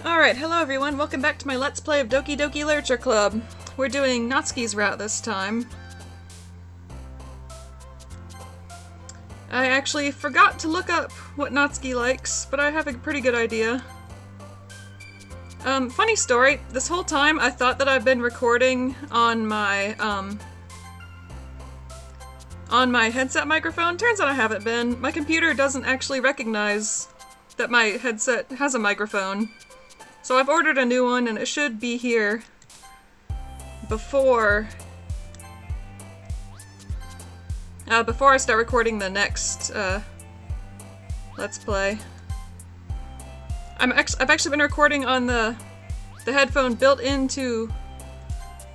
Alright, hello everyone, welcome back to my Let's Play of Doki Doki Literature Club. We're doing Natsuki's route this time. I actually forgot to look up what Natsuki likes, but I have a pretty good idea. Funny story, this whole time I thought that I've been recording on my headset microphone. Turns out I haven't been. My computer doesn't actually recognize that my headset has a microphone. So I've ordered a new one and it should be here before I start recording the next Let's Play. I've actually been recording on the headphone built into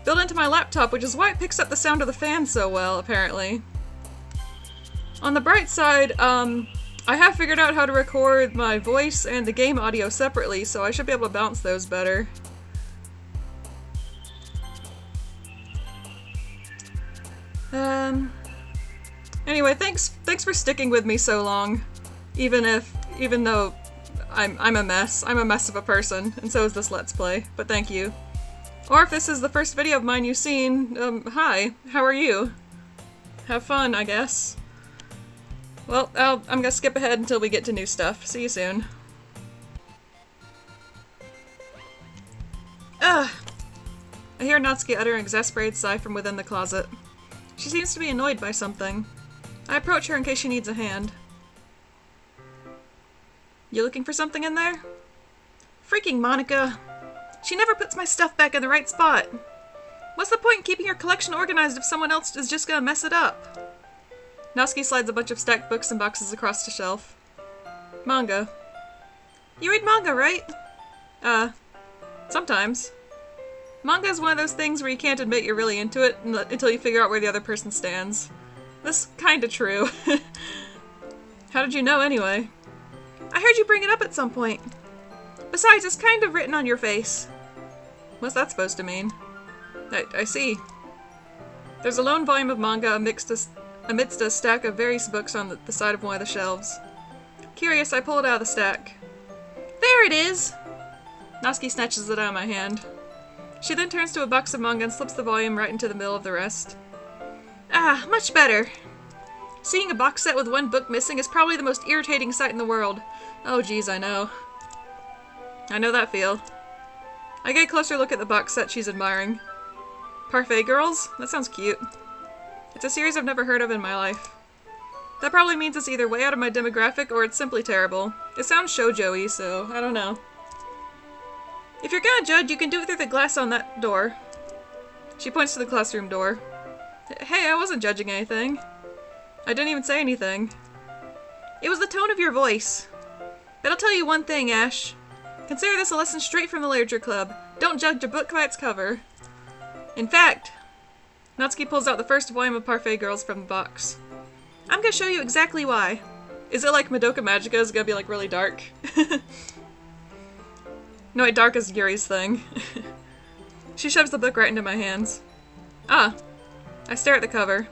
my laptop, which is why it picks up the sound of the fan so well, apparently. On the bright side, I have figured out how to record my voice and the game audio separately, so I should be able to bounce those better. Anyway, thanks for sticking with me so long. Even though I'm a mess. I'm a mess of a person, and so is this Let's Play, but thank you. Or if this is the first video of mine you've seen, hi, how are you? Have fun, I guess. Well, I'm gonna skip ahead until we get to new stuff. See you soon. Ugh! I hear Natsuki utter an exasperated sigh from within the closet. She seems to be annoyed by something. I approach her in case she needs a hand. You looking for something in there? Freaking Monica! She never puts my stuff back in the right spot! What's the point in keeping your collection organized if someone else is just gonna mess it up? Natsuki slides a bunch of stacked books and boxes across the shelf. Manga. You read manga, right? Sometimes. Manga is one of those things where you can't admit you're really into it until you figure out where the other person stands. This kinda true. How did you know anyway? I heard you bring it up at some point. Besides, it's kind of written on your face. What's that supposed to mean? I see. There's a lone volume of manga amidst a stack of various books on the side of one of the shelves. Curious, I pull it out of the stack. There it is! Natsuki snatches it out of my hand. She then turns to a box of manga and slips the volume right into the middle of the rest. Ah, much better. Seeing a box set with one book missing is probably the most irritating sight in the world. Oh geez, I know. I know that feel. I get a closer look at the box set she's admiring. Parfait Girls? That sounds cute. It's a series I've never heard of in my life. That probably means it's either way out of my demographic or it's simply terrible. It sounds shoujo-y, so I don't know. If you're gonna judge, you can do it through the glass on that door. She points to the classroom door. Hey, I wasn't judging anything. I didn't even say anything. It was the tone of your voice. But I'll tell you one thing, Ash. Consider this a lesson straight from the Literature Club. Don't judge a book by its cover. In fact, Natsuki pulls out the first volume of Parfait Girls from the box. I'm gonna show you exactly why. Is it like Madoka Magica is gonna be like really dark? No, wait, dark is Yuri's thing. She shoves the book right into my hands. Ah. I stare at the cover.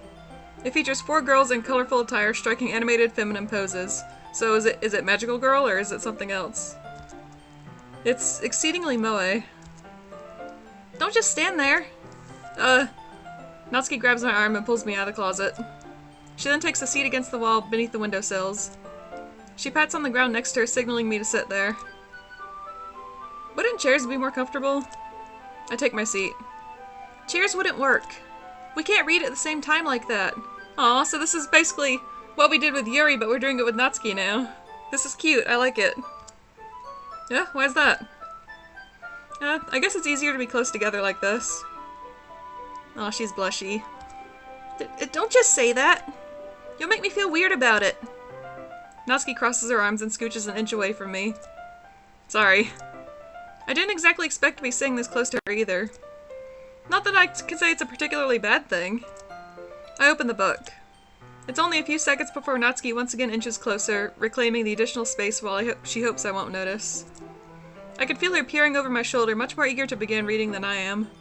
It features 4 girls in colorful attire striking animated feminine poses. So is it Magical Girl or is it something else? It's exceedingly moe. Don't just stand there. Natsuki grabs my arm and pulls me out of the closet. She then takes a seat against the wall beneath the windowsills. She pats on the ground next to her, signaling me to sit there. Wouldn't chairs be more comfortable? I take my seat. Chairs wouldn't work. We can't read at the same time like that. Aw, so this is basically what we did with Yuri, but we're doing it with Natsuki now. This is cute, I like it. Yeah, why's that? I guess it's easier to be close together like this. Aw, she's blushy. Don't just say that! You'll make me feel weird about it. Natsuki crosses her arms and scooches an inch away from me. Sorry. I didn't exactly expect to be sitting this close to her either. Not that I can say it's a particularly bad thing. I open the book. It's only a few seconds before Natsuki once again inches closer, reclaiming the additional space while she hopes I won't notice. I can feel her peering over my shoulder, much more eager to begin reading than I am.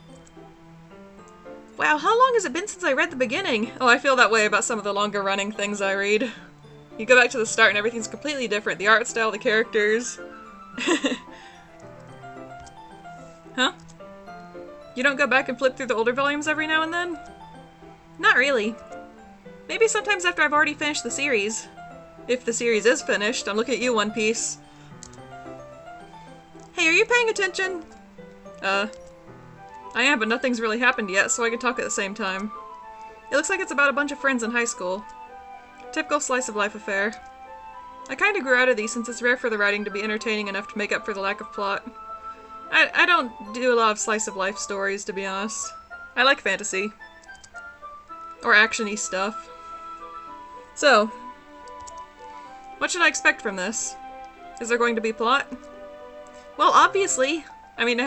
Wow, how long has it been since I read the beginning? Oh, I feel that way about some of the longer running things I read. You go back to the start and everything's completely different. The art style, the characters. Huh? You don't go back and flip through the older volumes every now and then? Not really. Maybe sometimes after I've already finished the series. If the series is finished. I'm looking at you, One Piece. Hey, are you paying attention? I am, but nothing's really happened yet, so I can talk at the same time. It looks like it's about a bunch of friends in high school. Typical slice of life affair. I kinda grew out of these since it's rare for the writing to be entertaining enough to make up for the lack of plot. I don't do a lot of slice of life stories, to be honest. I like fantasy. Or action-y stuff. So, what should I expect from this? Is there going to be plot? Well, obviously. I mean,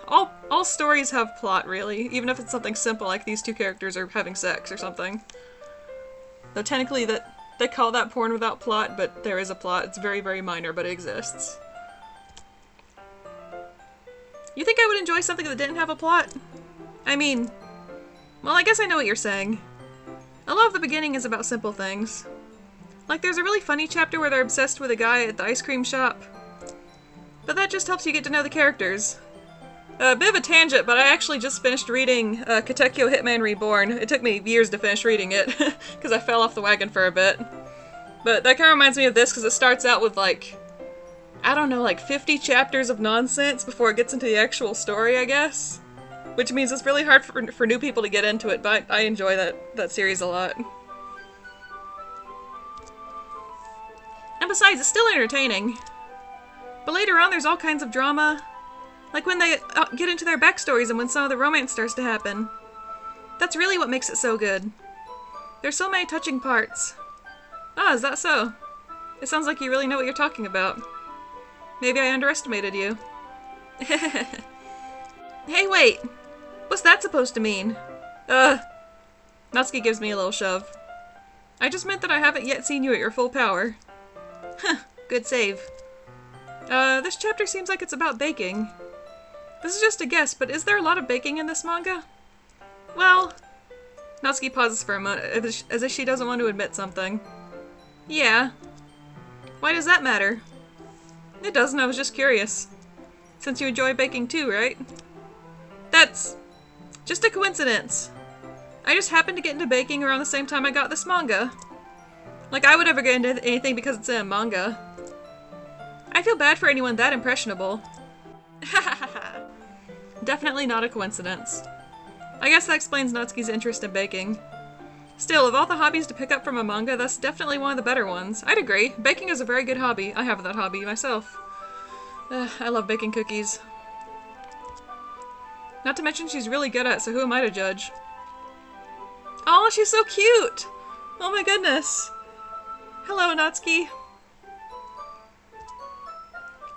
all stories have plot, really. Even if it's something simple like these two characters are having sex or something. Though technically they call that porn without plot, but there is a plot. It's very, very minor, but it exists. You think I would enjoy something that didn't have a plot? I mean, well, I guess I know what you're saying. A lot of the beginning is about simple things. Like, there's a really funny chapter where they're obsessed with a guy at the ice cream shop. But that just helps you get to know the characters. A bit of a tangent, but I actually just finished reading Katekyo Hitman Reborn. It took me years to finish reading it, because I fell off the wagon for a bit. But that kind of reminds me of this, because it starts out with, like, I don't know, like 50 chapters of nonsense before it gets into the actual story, I guess. Which means it's really hard for new people to get into it, but I enjoy that series a lot. And besides, it's still entertaining. But later on, there's all kinds of drama. Like when they get into their backstories and when some of the romance starts to happen. That's really what makes it so good. There's so many touching parts. Ah, is that so? It sounds like you really know what you're talking about. Maybe I underestimated you. Hey, wait! What's that supposed to mean? Natsuki gives me a little shove. I just meant that I haven't yet seen you at your full power. Huh, good save. This chapter seems like it's about baking. This is just a guess, but is there a lot of baking in this manga? Well... Natsuki pauses for a moment, as if she doesn't want to admit something. Yeah. Why does that matter? It doesn't, I was just curious. Since you enjoy baking too, right? That's... just a coincidence. I just happened to get into baking around the same time I got this manga. Like I would ever get into anything because it's in a manga. I feel bad for anyone that impressionable. Definitely not a coincidence. I guess that explains Natsuki's interest in baking. Still, of all the hobbies to pick up from a manga, that's definitely one of the better ones. I'd agree. Baking is a very good hobby. I have that hobby myself. I love baking cookies. Not to mention she's really good at it, so who am I to judge? Oh, she's so cute! Oh my goodness. Hello, Natsuki.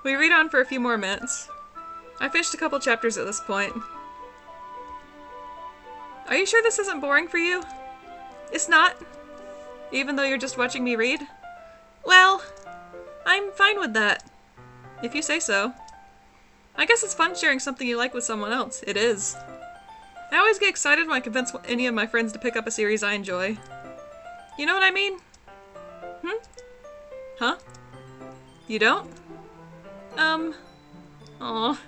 We read on for a few more minutes. I finished a couple chapters at this point. Are you sure this isn't boring for you? It's not? Even though you're just watching me read? Well, I'm fine with that. If you say so. I guess it's fun sharing something you like with someone else. It is. I always get excited when I convince any of my friends to pick up a series I enjoy. You know what I mean? Huh? You don't? Aw.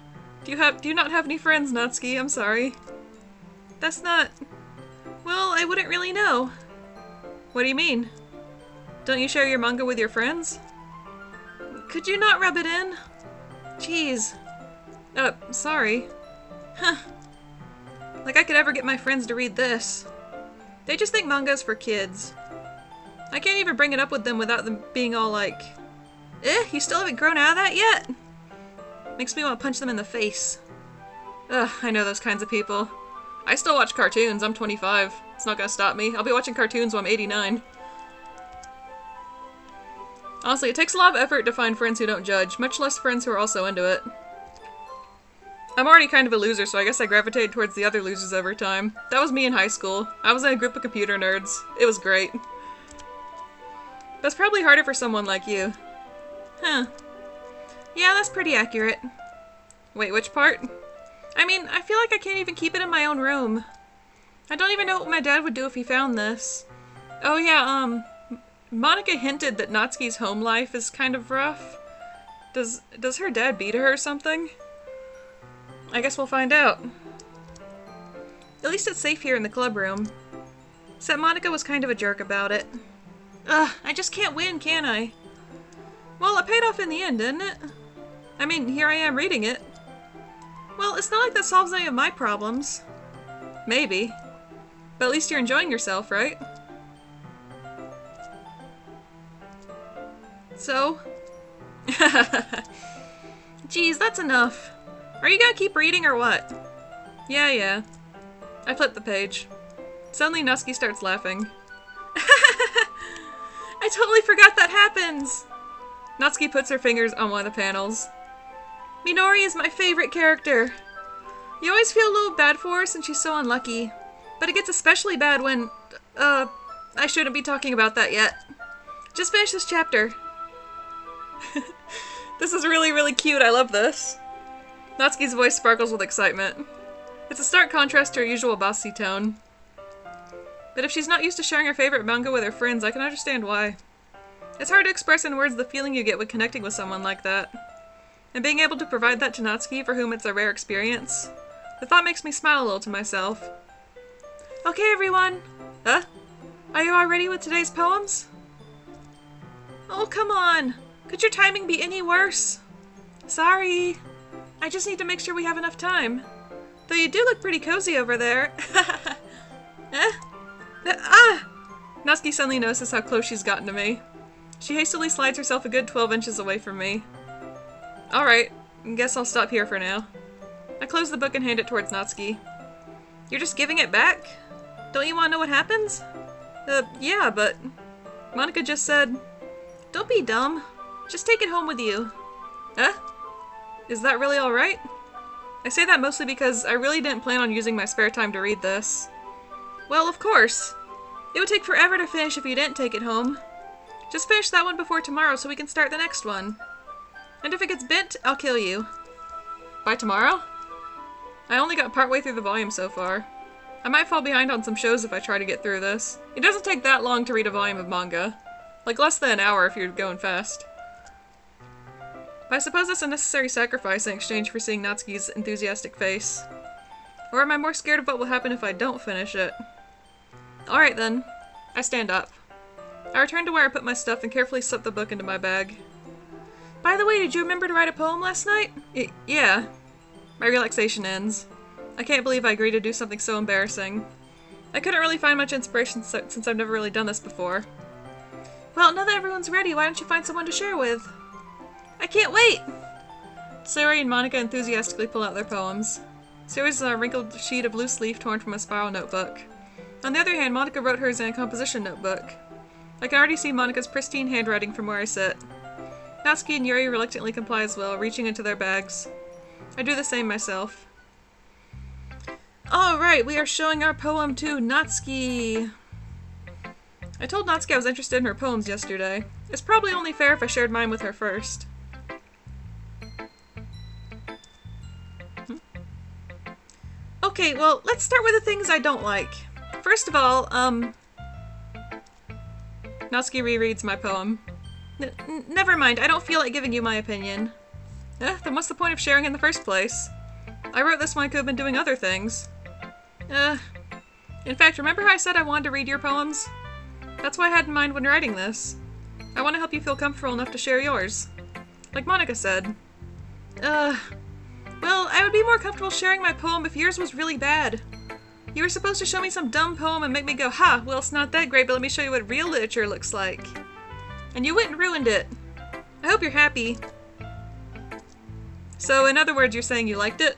Do you not have any friends, Natsuki? I'm sorry. That's not... Well, I wouldn't really know. What do you mean? Don't you share your manga with your friends? Could you not rub it in? Jeez. Sorry. Huh. Like I could ever get my friends to read this. They just think manga's for kids. I can't even bring it up with them without them being all like, you still haven't grown out of that yet? Makes me want to punch them in the face. Ugh, I know those kinds of people. I still watch cartoons. I'm 25. It's not gonna stop me. I'll be watching cartoons when I'm 89. Honestly, it takes a lot of effort to find friends who don't judge, much less friends who are also into it. I'm already kind of a loser, so I guess I gravitated towards the other losers over time. That was me in high school. I was in a group of computer nerds. It was great. That's probably harder for someone like you. Huh. Yeah, that's pretty accurate. Wait, which part? I mean, I feel like I can't even keep it in my own room. I don't even know what my dad would do if he found this. Oh yeah, Monica hinted that Natsuki's home life is kind of rough. Does her dad beat her or something? I guess we'll find out. At least it's safe here in the club room. Except Monica was kind of a jerk about it. Ugh, I just can't win, can I? Well, it paid off in the end, didn't it? I mean, here I am reading it. Well, it's not like that solves any of my problems. Maybe. But at least you're enjoying yourself, right? So? Geez, that's enough. Are you gonna keep reading or what? Yeah. I flip the page. Suddenly Natsuki starts laughing. I totally forgot that happens! Natsuki puts her fingers on one of the panels. Minori is my favorite character. You always feel a little bad for her since she's so unlucky. But it gets especially bad when... I shouldn't be talking about that yet. Just finish this chapter. This is really, really cute. I love this. Natsuki's voice sparkles with excitement. It's a stark contrast to her usual bossy tone. But if she's not used to sharing her favorite manga with her friends, I can understand why. It's hard to express in words the feeling you get when connecting with someone like that. And being able to provide that to Natsuki, for whom it's a rare experience, the thought makes me smile a little to myself. Okay, everyone! Huh? Are you all ready with today's poems? Oh, come on! Could your timing be any worse? Sorry. I just need to make sure we have enough time. Though you do look pretty cozy over there. Natsuki suddenly notices how close she's gotten to me. She hastily slides herself a good 12 inches away from me. Alright, guess I'll stop here for now. I close the book and hand it towards Natsuki. You're just giving it back? Don't you want to know what happens? Yeah, but... Monica just said... Don't be dumb. Just take it home with you. Huh? Is that really alright? I say that mostly because I really didn't plan on using my spare time to read this. Well, of course. It would take forever to finish if you didn't take it home. Just finish that one before tomorrow so we can start the next one. And if it gets bent, I'll kill you. By tomorrow? I only got partway through the volume so far. I might fall behind on some shows if I try to get through this. It doesn't take that long to read a volume of manga. Like less than an hour if you're going fast. But I suppose that's a necessary sacrifice in exchange for seeing Natsuki's enthusiastic face. Or am I more scared of what will happen if I don't finish it? Alright then. I stand up. I return to where I put my stuff and carefully slip the book into my bag. By the way, did you remember to write a poem last night? Yeah. My relaxation ends. I can't believe I agreed to do something so embarrassing. I couldn't really find much inspiration since I've never really done this before. Well, now that everyone's ready, why don't you find someone to share with? I can't wait! Sayori and Monica enthusiastically pull out their poems. Sayori's a wrinkled sheet of loose leaf torn from a spiral notebook. On the other hand, Monica wrote hers in a composition notebook. I can already see Monica's pristine handwriting from where I sit. Natsuki and Yuri reluctantly comply as well, reaching into their bags. I do the same myself. Alright, we are showing our poem to Natsuki. I told Natsuki I was interested in her poems yesterday. It's probably only fair if I shared mine with her first. Okay, well, let's start with the things I don't like. First of all, Natsuki rereads my poem. Never mind, I don't feel like giving you my opinion. Then what's the point of sharing in the first place? I wrote this when I could have been doing other things. In fact, remember how I said I wanted to read your poems? That's what I had in mind when writing this. I want to help you feel comfortable enough to share yours. Like Monica said. Well, I would be more comfortable sharing my poem if yours was really bad. You were supposed to show me some dumb poem and make me go, ha, well it's not that great, but let me show you what real literature looks like. And you went and ruined it. I hope you're happy. So, in other words, you're saying you liked it?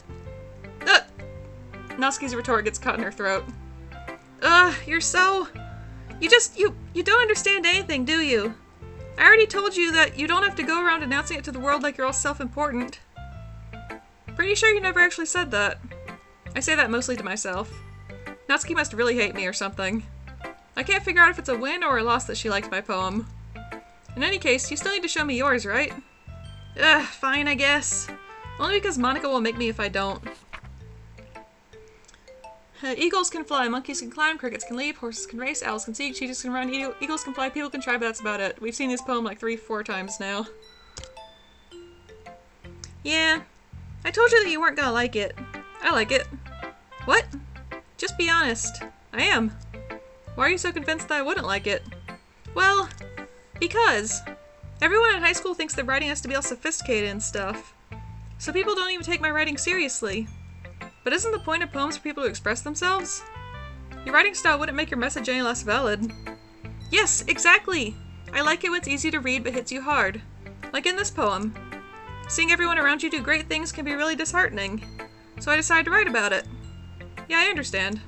Natsuki's retort gets caught in her throat. You're so... You don't understand anything, do you? I already told you that you don't have to go around announcing it to the world like you're all self-important. Pretty sure you never actually said that. I say that mostly to myself. Natsuki must really hate me or something. I can't figure out if it's a win or a loss that she liked my poem. In any case, you still need to show me yours, right? Fine, I guess. Only because Monica will make me if I don't. Eagles can fly, monkeys can climb, crickets can leap, horses can race, owls can seek, cheetahs can run, eagles can fly, people can try, but that's about it. We've seen this poem like 3-4 times now. Yeah, I told you that you weren't gonna like it. I like it. What? Just be honest. I am. Why are you so convinced that I wouldn't like it? Well, because everyone in high school thinks that writing has to be all sophisticated and stuff. So people don't even take my writing seriously. But isn't the point of poems for people to express themselves? Your writing style wouldn't make your message any less valid. Yes, exactly! I like it when it's easy to read but hits you hard. Like in this poem. Seeing everyone around you do great things can be really disheartening. So I decided to write about it. Yeah, I understand.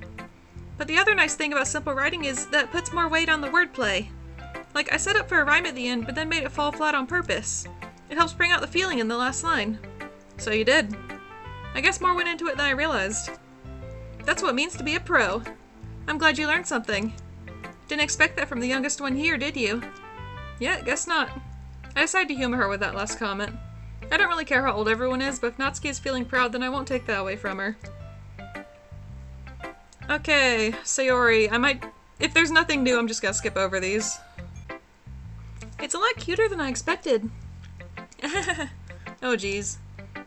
But the other nice thing about simple writing is that it puts more weight on the wordplay. Like, I set up for a rhyme at the end, but then made it fall flat on purpose. It helps bring out the feeling in the last line. So you did. I guess more went into it than I realized. That's what it means to be a pro. I'm glad you learned something. Didn't expect that from the youngest one here, did you? Yeah, guess not. I decided to humor her with that last comment. I don't really care how old everyone is, but if Natsuki is feeling proud, then I won't take that away from her. Okay, Sayori, if there's nothing new, I'm just gonna skip over these. It's a lot cuter than I expected. Oh geez.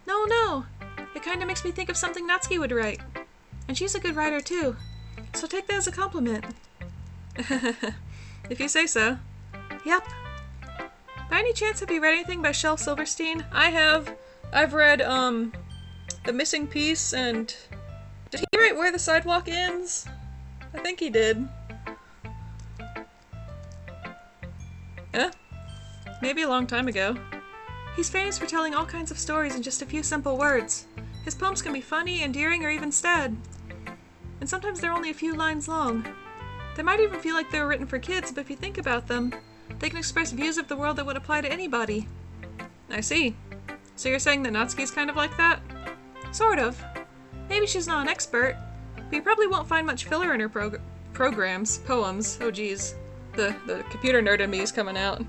No. It kinda makes me think of something Natsuki would write. And she's a good writer too. So take that as a compliment. If you say so. Yep. By any chance have you read anything by Shel Silverstein? I have. I've read, The Missing Piece and... Did he write Where the Sidewalk Ends? I think he did. Maybe a long time ago. He's famous for telling all kinds of stories in just a few simple words. His poems can be funny, endearing, or even sad. And sometimes they're only a few lines long. They might even feel like they were written for kids, but if you think about them, they can express views of the world that would apply to anybody. I see. So you're saying that Natsuki's kind of like that? Sort of. Maybe she's not an expert, but you probably won't find much filler in her poems. Oh geez. The computer nerd in me is coming out.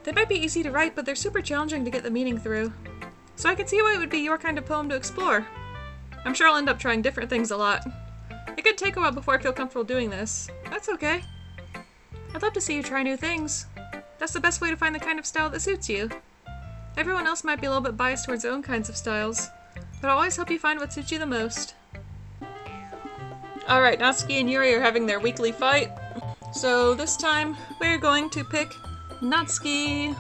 They might be easy to write, but they're super challenging to get the meaning through. So I can see why it would be your kind of poem to explore. I'm sure I'll end up trying different things a lot. It could take a while before I feel comfortable doing this. That's okay. I'd love to see you try new things. That's the best way to find the kind of style that suits you. Everyone else might be a little bit biased towards their own kinds of styles, but I'll always help you find what suits you the most. Alright, Natsuki and Yuri are having their weekly fight. So this time, we're going to pick Natsuki.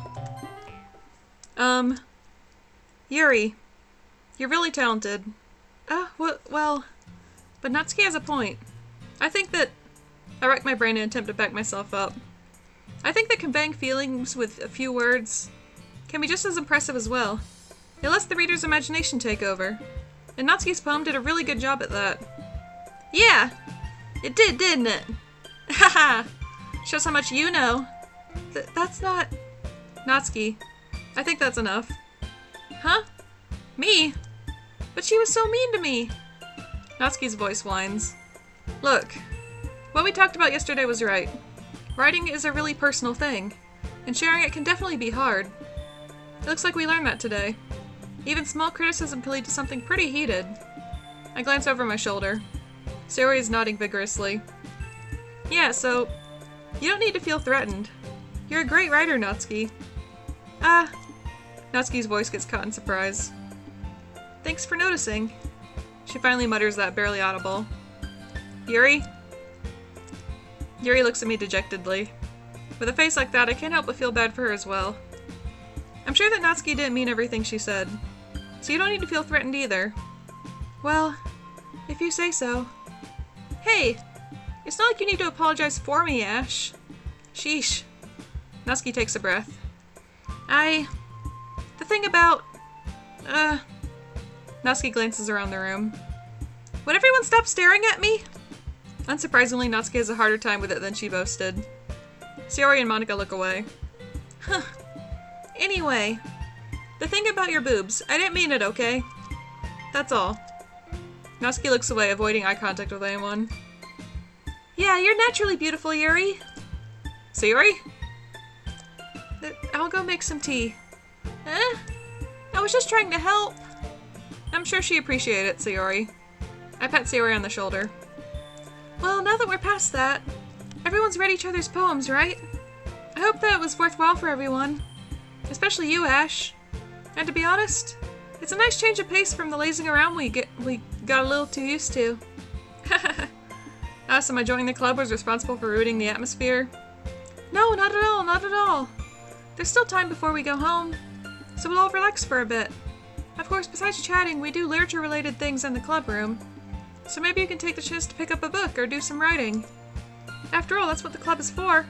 Yuri, you're really talented. Well, but Natsuki has a point. I think that... I racked my brain in an attempt to back myself up. I think that conveying feelings with a few words can be just as impressive as well. It lets the reader's imagination take over. And Natsuki's poem did a really good job at that. Yeah! It did, didn't it? Haha! Shows how much you know. That's not... Natsuki. I think that's enough. Huh? Me? But she was so mean to me! Natsuki's voice whines. Look, what we talked about yesterday was right. Writing is a really personal thing, and sharing it can definitely be hard. It looks like we learned that today. Even small criticism can lead to something pretty heated. I glance over my shoulder. Sayori is nodding vigorously. Yeah, so, you don't need to feel threatened. You're a great writer, Natsuki. Natsuki's voice gets caught in surprise. Thanks for noticing. She finally mutters that, barely audible. Yuri? Yuri looks at me dejectedly. With a face like that, I can't help but feel bad for her as well. I'm sure that Natsuki didn't mean everything she said, so you don't need to feel threatened either. Well, if you say so. Hey! It's not like you need to apologize for me, Ash. Sheesh. Natsuki takes a breath. The thing about... Natsuki glances around the room. Would everyone stop staring at me? Unsurprisingly, Natsuki has a harder time with it than she boasted. Sayori and Monika look away. Huh. Anyway, the thing about your boobs, I didn't mean it, okay? That's all. Natsuki looks away, avoiding eye contact with anyone. Yeah, you're naturally beautiful, Yuri. Sayori? I'll go make some tea. I was just trying to help. I'm sure she appreciated it, Sayori. I pat Sayori on the shoulder. Well, now that we're past that, everyone's read each other's poems, right? I hope that it was worthwhile for everyone. Especially you, Ash. And to be honest, It's a nice change of pace from the lazing around we got a little too used to. So my joining the club was responsible for ruining the atmosphere? No, not at all, not at all. There's still time before we go home, so we'll all relax for a bit. Of course, besides chatting, we do literature-related things in the club room. So maybe you can take the chance to pick up a book or do some writing. After all, that's what the club is for.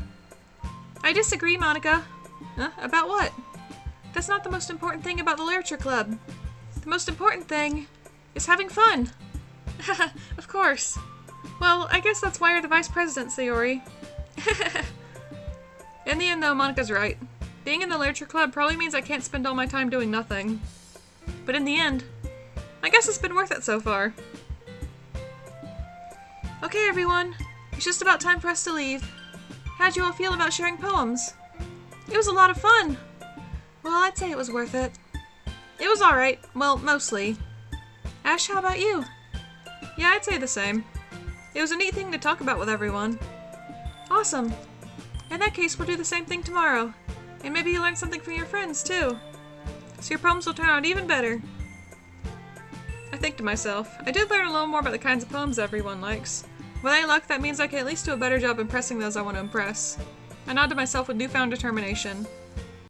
I disagree, Monica. About what? That's not the most important thing about the literature club. The most important thing is having fun. Of course. Well, I guess that's why you're the vice president, Sayori. In the end, though, Monica's right. Being in the literature club probably means I can't spend all my time doing nothing. But in the end, I guess it's been worth it so far. Okay, everyone. It's just about time for us to leave. How'd you all feel about sharing poems? It was a lot of fun. Well, I'd say it was worth it. It was alright. Well, mostly. Ash, how about you? Yeah, I'd say the same. It was a neat thing to talk about with everyone. Awesome. In that case, we'll do the same thing tomorrow. And maybe you'll learn something from your friends, too. So your poems will turn out even better. I think to myself, I did learn a little more about the kinds of poems everyone likes. With any luck, that means I can at least do a better job impressing those I want to impress. I nod to myself with newfound determination.